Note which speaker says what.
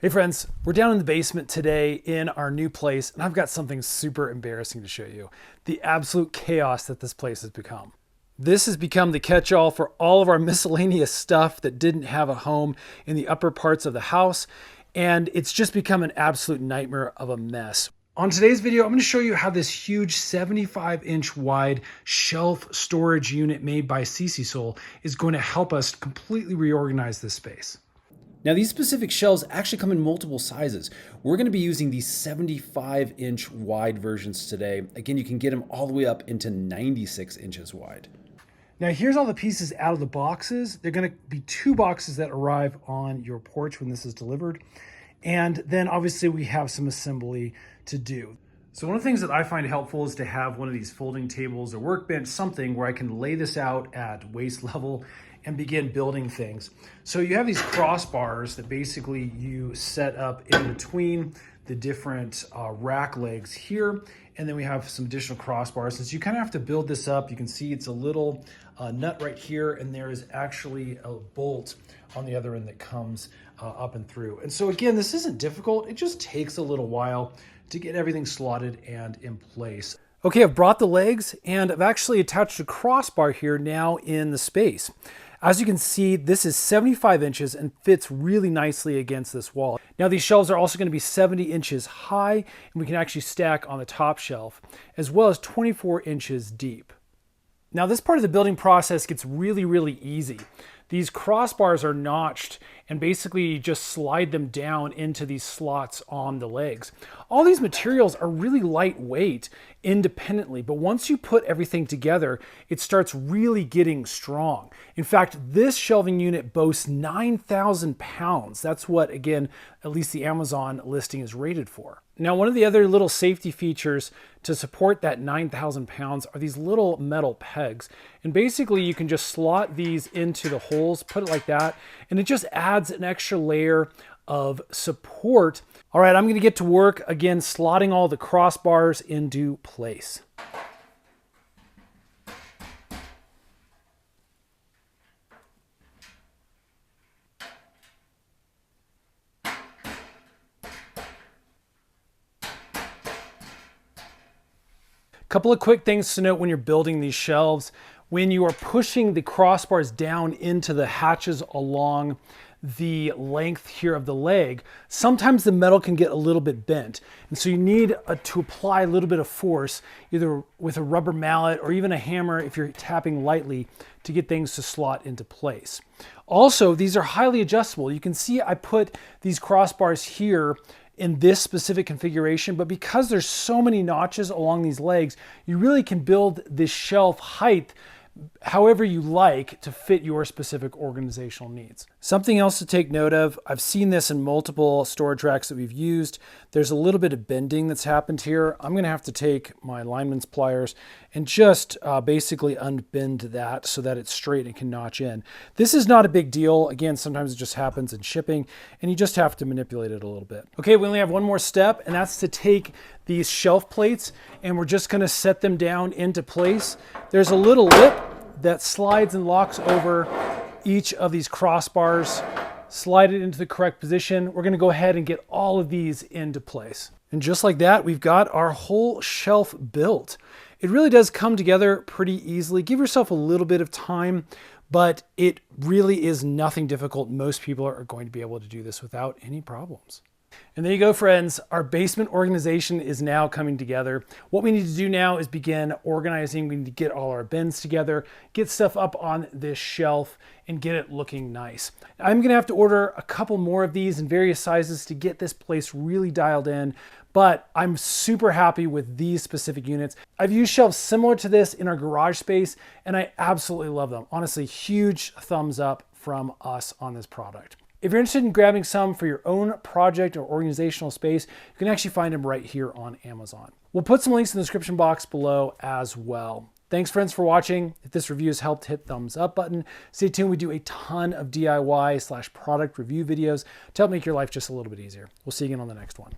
Speaker 1: Hey friends, we're down in the basement today in our new place, and I've got something super embarrassing to show you. The absolute chaos that this place has become. This has become the catch-all for all of our miscellaneous stuff that didn't have a home in the upper parts of the house, and it's just become an absolute nightmare of a mess. On today's video, I'm going to show you how this huge 75-inch wide shelf storage unit made by Sisesol is going to help us completely reorganize this space. Now these specific shelves actually come in multiple sizes. We're going to be using these 75-inch wide versions today. Again, you can get them all the way up into 96 inches wide. Now here's all the pieces out of the boxes. They're going to be 2 boxes that arrive on your porch when this is delivered. And then obviously we have some assembly to do. So one of the things that I find helpful is to have one of these folding tables or workbench, something where I can lay this out at waist level and begin building things. So you have these crossbars that basically you set up in between the different rack legs here. And then we have some additional crossbars. Since you kind of have to build this up, you can see it's a little nut right here, and there is actually a bolt on the other end that comes up and through. And so again, this isn't difficult. It just takes a little while to get everything slotted and in place. Okay, I've brought the legs and I've actually attached a crossbar here now in the space. As you can see, this is 75 inches and fits really nicely against this wall. Now these shelves are also going to be 70 inches high, and we can actually stack on the top shelf, as well as 24 inches deep. Now this part of the building process gets really easy. These crossbars are notched, and basically you just slide them down into these slots on the legs. All these materials are really lightweight independently, but once you put everything together, it starts really getting strong. In fact, this shelving unit boasts 9,000 pounds. That's what, again, at least the Amazon listing is rated for. Now, one of the other little safety features to support that 9,000 pounds are these little metal pegs. And basically you can just slot these into the holes, put it like that, and it just adds an extra layer of support. All right, I'm gonna get to work again, slotting all the crossbars into place. Couple of quick things to note when you're building these shelves. When you are pushing the crossbars down into the hatches along the length here of the leg, sometimes the metal can get a little bit bent. And so you need to apply a little bit of force, either with a rubber mallet or even a hammer if you're tapping lightly, to get things to slot into place. Also, these are highly adjustable. You can see I put these crossbars here in this specific configuration, but because there's so many notches along these legs, you really can build this shelf height however you like to fit your specific organizational needs. Something else to take note of, I've seen this in multiple storage racks that we've used. There's a little bit of bending that's happened here. I'm gonna have to take my lineman's pliers and just basically unbend that so that it's straight and can notch in. This is not a big deal. Again, sometimes it just happens in shipping and you just have to manipulate it a little bit. Okay, we only have one more step, and that's to take these shelf plates and we're just gonna set them down into place. There's a little lip that slides and locks over each of these crossbars. Slide it into the correct position. We're gonna go ahead and get all of these into place. And just like that, we've got our whole shelf built. It really does come together pretty easily. Give yourself a little bit of time, but it really is nothing difficult. Most people are going to be able to do this without any problems. And there you go, friends. Our basement organization is now coming together. What we need to do now is begin organizing. We need to get all our bins together, get stuff up on this shelf, and get it looking nice. I'm gonna have to order a couple more of these in various sizes to get this place really dialed in, but I'm super happy with these specific units. I've used shelves similar to this in our garage space, and I absolutely love them. Honestly, huge thumbs up from us on this product. If you're interested in grabbing some for your own project or organizational space, you can actually find them right here on Amazon. We'll put some links in the description box below as well. Thanks, friends, for watching. If this review has helped, hit thumbs up button. Stay tuned. We do a ton of DIY/product review videos to help make your life just a little bit easier. We'll see you again on the next one.